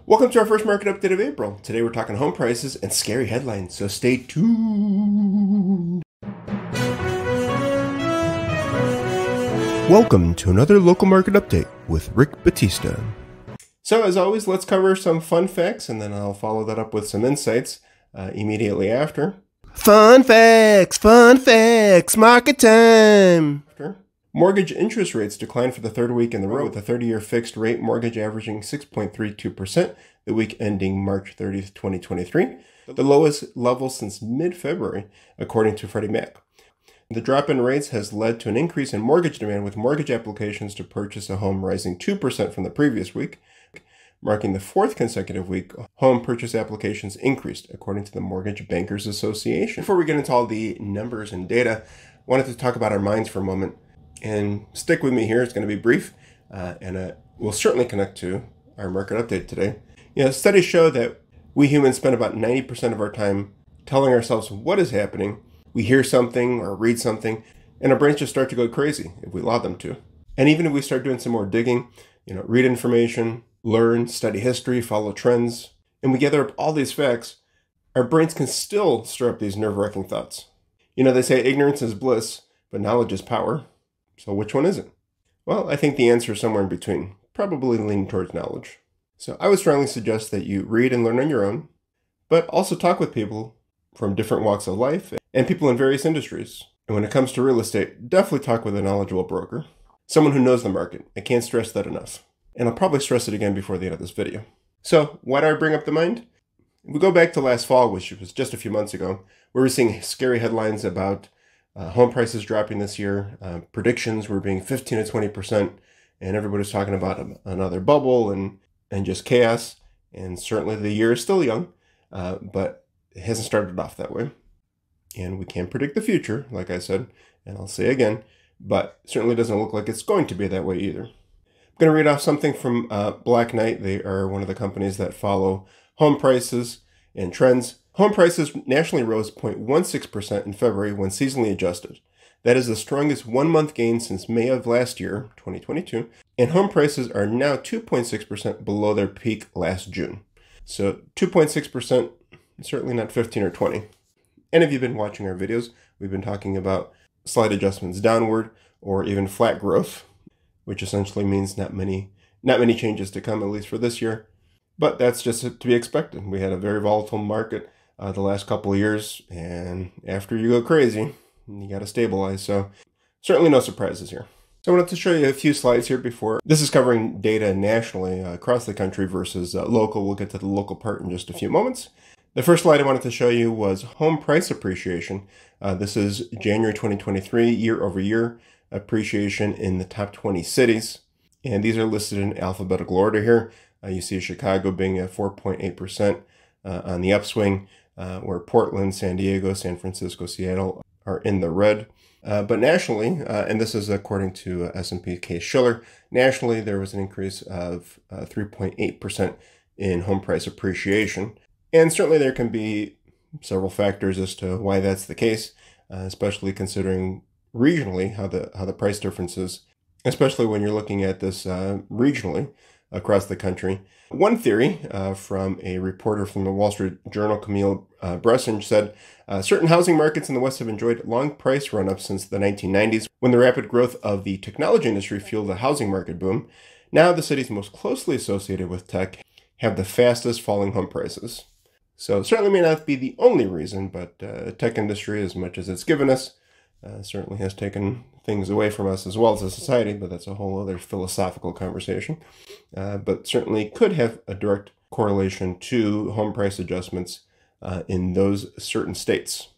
Welcome to our first market update of April. Today we're talking home prices and scary headlines, so stay tuned. Welcome to another local market update with Rick Batista. So as always, let's cover some fun facts and then I'll follow that up with some insights immediately after. Fun facts, market time. Mortgage interest rates declined for the third week in a row, with a 30-year fixed rate mortgage averaging 6.32% the week ending March 30th, 2023, the lowest level since mid-February, according to Freddie Mac. The drop in rates has led to an increase in mortgage demand, with mortgage applications to purchase a home rising 2% from the previous week, marking the fourth consecutive week home purchase applications increased, according to the Mortgage Bankers Association. Before we get into all the numbers and data, I wanted to talk about our minds for a moment. And stick with me here, it's going to be brief, and we'll certainly connect to our market update today. Studies show that we humans spend about 90% of our time telling ourselves what is happening. We hear something or read something, and our brains just start to go crazy if we allow them to. And even if we start doing some more digging, read information, learn, study history, follow trends, and we gather up all these facts, our brains can still stir up these nerve-wracking thoughts. They say ignorance is bliss, but knowledge is power. So which one is it? Well, I think the answer is somewhere in between, probably leaning towards knowledge. So I would strongly suggest that you read and learn on your own, but also talk with people from different walks of life and people in various industries. And when it comes to real estate, definitely talk with a knowledgeable broker, someone who knows the market. I can't stress that enough. And I'll probably stress it again before the end of this video. So why do I bring up the mind? If we go back to last fall, which was just a few months ago, we were seeing scary headlines about home prices dropping this year. Predictions were being 15 to 20%, and everybody's talking about another bubble and just chaos. And certainly the year is still young, but it hasn't started off that way. And we can't predict the future, like I said, and I'll say again, but certainly doesn't look like it's going to be that way either. I'm going to read off something from Black Knight. They are one of the companies that follow home prices and trends. Home prices nationally rose 0.16% in February when seasonally adjusted. That is the strongest one-month gain since May of last year, 2022, and home prices are now 2.6% below their peak last June. So 2.6%, certainly not 15 or 20. And if you've been watching our videos, we've been talking about slight adjustments downward or even flat growth, which essentially means not many changes to come, at least for this year. But that's just to be expected. We had a very volatile market the last couple of years, and after you go crazy, you got to stabilize. So certainly no surprises here. So I wanted to show you a few slides here before. This is covering data nationally across the country versus local. We'll get to the local part in just a few moments. The first slide I wanted to show you was home price appreciation. This is January 2023 year over year appreciation in the top 20 cities. And these are listed in alphabetical order here. You see Chicago being at 4.8% on the upswing, where Portland, San Diego, San Francisco, Seattle are in the red. But nationally, and this is according to S&P Case-Shiller, nationally there was an increase of 3.8% in home price appreciation. And certainly there can be several factors as to why that's the case, especially considering regionally how the price differences, especially when you're looking at this regionally across the country. One theory from a reporter from the Wall Street Journal, Camille Bresson, said, certain housing markets in the West have enjoyed long price run-ups since the 1990s, when the rapid growth of the technology industry fueled the housing market boom. Now the cities most closely associated with tech have the fastest falling home prices. So certainly may not be the only reason, but tech industry, as much as it's given us, certainly has taken things away from us as well as a society, but that's a whole other philosophical conversation. But certainly could have a direct correlation to home price adjustments in those certain states.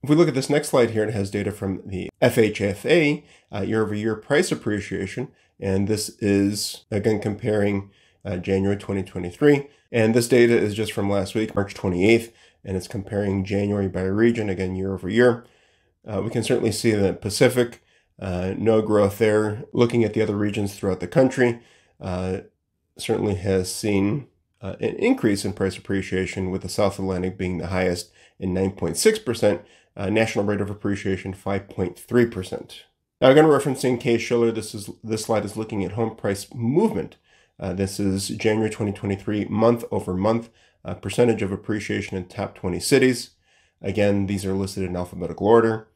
If we look at this next slide here, it has data from the FHFA, year-over-year price appreciation, and this is, again, comparing January 2023. And this data is just from last week, March 28th, and it's comparing January by region, again, year over year. We can certainly see the Pacific, no growth there. Looking at the other regions throughout the country, certainly has seen an increase in price appreciation, with the South Atlantic being the highest in 9.6%, national rate of appreciation 5.3%. Now, again, referencing Case-Shiller, this slide is looking at home price movement This is January 2023, month over month, percentage of appreciation in top 20 cities. Again, these are listed in alphabetical order.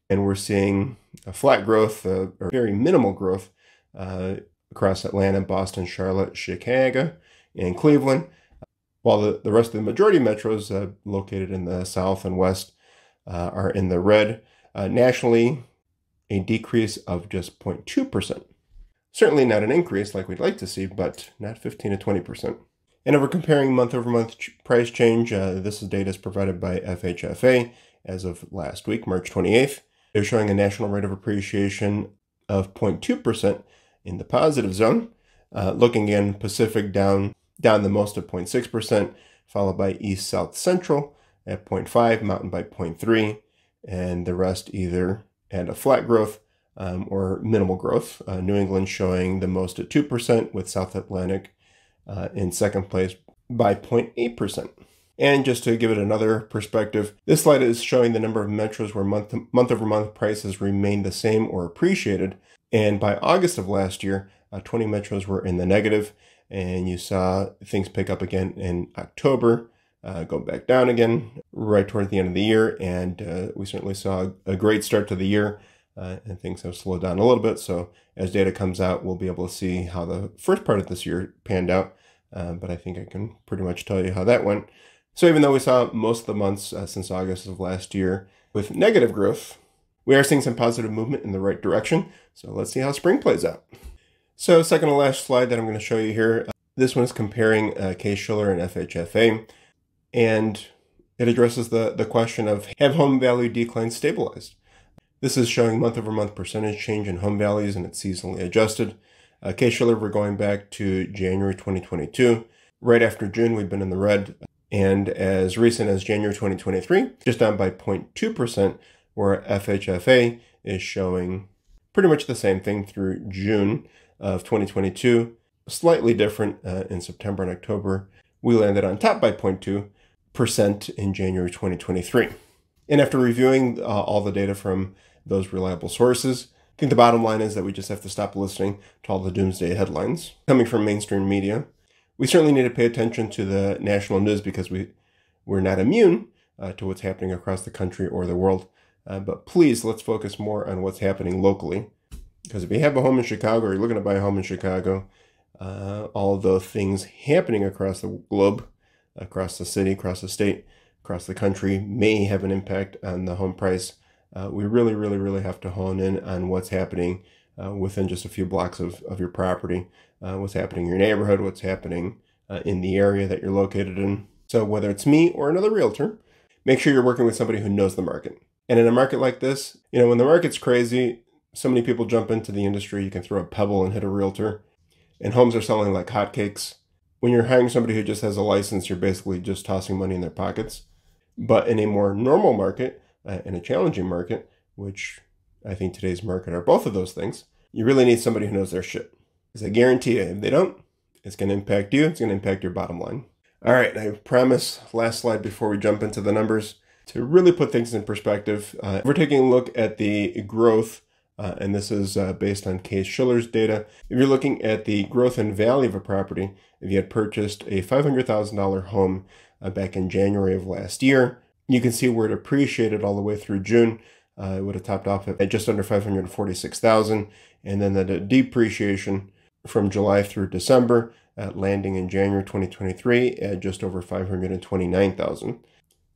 And we're seeing a flat growth, or very minimal growth, across Atlanta, Boston, Charlotte, Chicago, and Cleveland, while the rest of the majority metros located in the south and west are in the red. Nationally, a decrease of just 0.2%. Certainly not an increase like we'd like to see, but not 15 to 20%. And if we're comparing month-over-month price change, this data is provided by FHFA as of last week, March 28th. They're showing a national rate of appreciation of 0.2% in the positive zone. Looking in Pacific down the most at 0.6%, followed by East South Central at 0.5, Mountain by 0.3, and the rest either at a flat growth or minimal growth. New England showing the most at 2%, with South Atlantic in second place by 0.8%. And just to give it another perspective, this slide is showing the number of metros where month-over-month prices remained the same or appreciated. And by August of last year, 20 metros were in the negative, and you saw things pick up again in October, go back down again right towards the end of the year. And we certainly saw a great start to the year, and things have slowed down a little bit. So as data comes out, we'll be able to see how the first part of this year panned out. But I think I can pretty much tell you how that went. So even though we saw most of the months since August of last year with negative growth, we are seeing some positive movement in the right direction. So let's see how spring plays out. So second to last slide that I'm going to show you here. This one is comparing Case-Shiller and FHFA. And it addresses the question of, have home value declines stabilized? This is showing month-over-month percentage change in home values, and it's seasonally adjusted. Case-Shiller, we're going back to January 2022. Right after June, we've been in the red. And as recent as January 2023, just down by 0.2%, where FHFA is showing pretty much the same thing through June of 2022. Slightly different in September and October. We landed on top by 0.2% in January 2023. And after reviewing all the data from those reliable sources, I think the bottom line is that we just have to stop listening to all the doomsday headlines coming from mainstream media. We certainly need to pay attention to the national news because we're not immune to what's happening across the country or the world. But please, let's focus more on what's happening locally. Because if you have a home in Chicago or you're looking to buy a home in Chicago, all the things happening across the globe, across the city, across the state, across the country may have an impact on the home price. We really, really, really have to hone in on what's happening within just a few blocks of your property, what's happening in your neighborhood, what's happening in the area that you're located in. So whether it's me or another realtor, make sure you're working with somebody who knows the market. And in a market like this, when the market's crazy, so many people jump into the industry, you can throw a pebble and hit a realtor. And homes are selling like hotcakes. When you're hiring somebody who just has a license, you're basically just tossing money in their pockets. But in a more normal market, in a challenging market, which I think today's market are both of those things, you really need somebody who knows their shit. Because I guarantee you, if they don't, it's going to impact you. It's going to impact your bottom line. All right, I promise, last slide before we jump into the numbers, to really put things in perspective. We're taking a look at the growth, and this is based on Case-Shiller's data. If you're looking at the growth and value of a property, if you had purchased a $500,000 home back in January of last year, you can see where it appreciated all the way through June. It would have topped off at just under $546,000, and then the depreciation from July through December, landing in January 2023 at just over $529,000.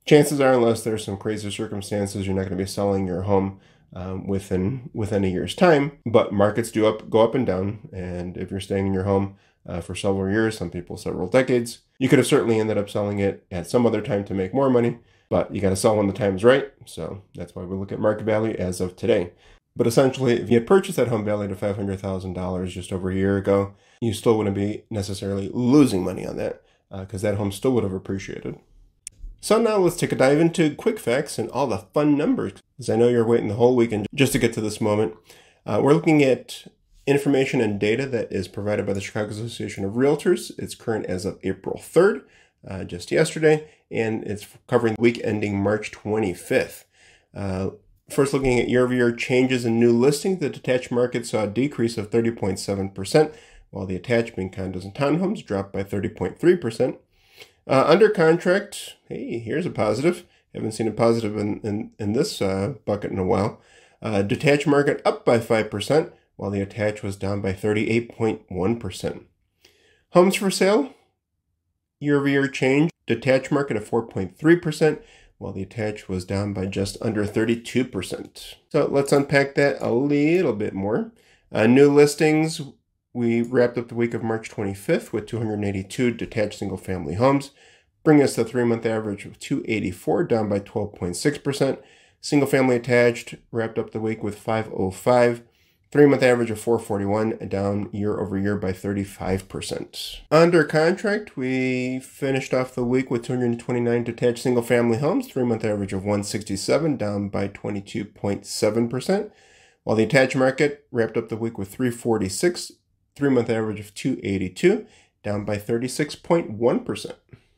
Chances are, unless there's some crazy circumstances, you're not going to be selling your home within a year's time. But markets do go up and down, and if you're staying in your home for several years, some people several decades, you could have certainly ended up selling it at some other time to make more money. But you got to sell when the time's right. So that's why we look at market value as of today. But essentially, if you had purchased that home valued at $500,000 just over a year ago, you still wouldn't be necessarily losing money on that because that home still would have appreciated. So now let's take a dive into quick facts and all the fun numbers, because I know you're waiting the whole weekend just to get to this moment. We're looking at information and data that is provided by the Chicago Association of Realtors. It's current as of April 3rd, just yesterday, and it's covering the week ending March 25th. First, looking at year-over-year changes in new listings, the detached market saw a decrease of 30.7%, while the attached, being condos and townhomes, dropped by 30.3%. Under contract, hey, here's a positive. Haven't seen a positive in this bucket in a while. Detached market up by 5%, while the attached was down by 38.1%. Homes for sale, year-over-year change. Detached market at 4.3%, while the attached was down by just under 32%. So let's unpack that a little bit more. New listings, we wrapped up the week of March 25th with 282 detached single-family homes, bringing us to a 3-month average of 284, down by 12.6%. Single-family attached wrapped up the week with 505, 3-month average of 441, down year-over-year by 35%. Under contract, we finished off the week with 229 detached single-family homes, 3-month average of 167, down by 22.7%. While the attached market wrapped up the week with 346, 3-month average of 282, down by 36.1%.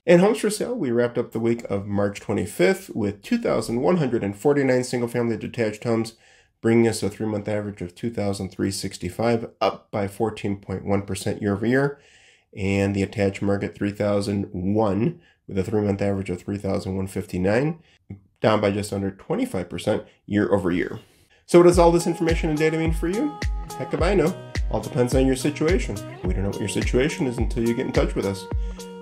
In homes for sale, we wrapped up the week of March 25th with 2,149 single-family detached homes, bringing us a 3-month average of 2,365, up by 14.1% year-over-year. And the attached market, 3,001, with a 3-month average of 3,159, down by just under 25% year-over-year. So what does all this information and data mean for you? Heck if I know. All depends on your situation. We don't know what your situation is until you get in touch with us.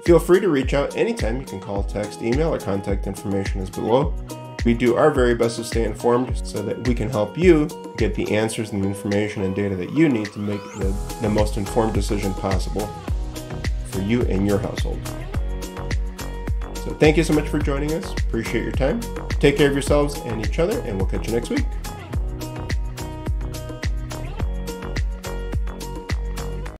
Feel free to reach out anytime. You can call, text, email. Our contact information is below. We do our very best to stay informed so that we can help you get the answers and the information and data that you need to make the most informed decision possible for you and your household. So thank you so much for joining us. Appreciate your time. Take care of yourselves and each other, and we'll catch you next week.